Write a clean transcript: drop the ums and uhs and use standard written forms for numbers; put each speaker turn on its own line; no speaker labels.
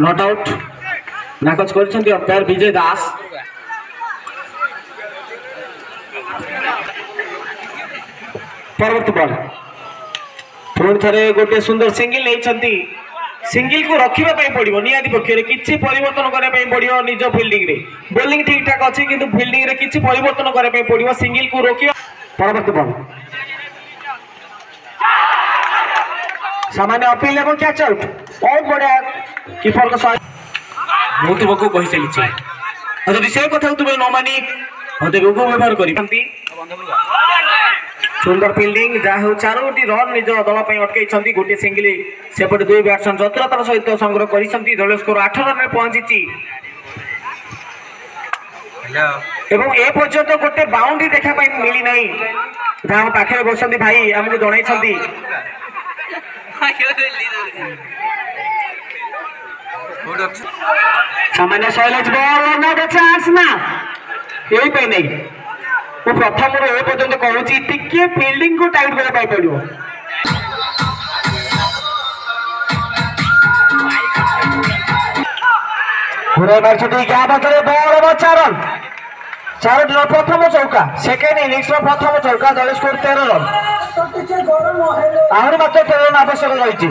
Not out नाकच कर umpire विजय दास। परवर्ती ball पुणी थे गोटे सुंदर सिंगल नहीं सिंगल को रखा पड़ो निहाती पक्षर किसी परिवर्तन करने पड़ो निज फिल्डिंग रे बोलिंग ठीक ठाक अच्छी किंतु फिल्डिंग रे किसी परिवर्तन करने पड़ो सिंगल को रोक। परवर्ती बॉल सामान्य अपील एवं कैच आउट बहुत बढ़िया कीपर बहुत लोग कही चली जदि से कथा तुम्हें न मानी मत व्यवहार कर सुंदर फील्डिंग जहाँ चारोटी रन निज दल अटकई गोटे सिंगल सेपटे दुई बैट्समैन जटिलतार सहित संग्रह कर दल स्कोर 8 रन पहुंची एवं ए पर्यंत गोटे बाउंड्री देखा मिली ना जहाँ पाखे बस भाई आमको जन सामान्य शैलेश बॉल चांस ना यही नहीं ମୁଁ ପ୍ରଥମରୁ ଏ ପର୍ଯ୍ୟନ୍ତ କହୁଛି ଟିକେ ଫିଲ୍ଡିଂ କୁ ଟାଇଟ୍ କରିବା ପାଇଁ ପଡ଼ିବ। ପୁରା ମାରିଛନ୍ତି ଗ୍ୟାପ୍ ଭିତରେ ବଲ୍ ହେବ 4 ରନ୍ 4ଟି ରନ୍ ପ୍ରଥମ ଚୌକା ସେକେଣ୍ଡ ଇନିଂସର ପ୍ରଥମ ଚୌକା ଦଳ ସ୍କୋର 13 ରନ୍ ଆହୁରି ମାତ୍ର 13 ରନ୍ ଆବଶ୍ୟକ ରହିଛି।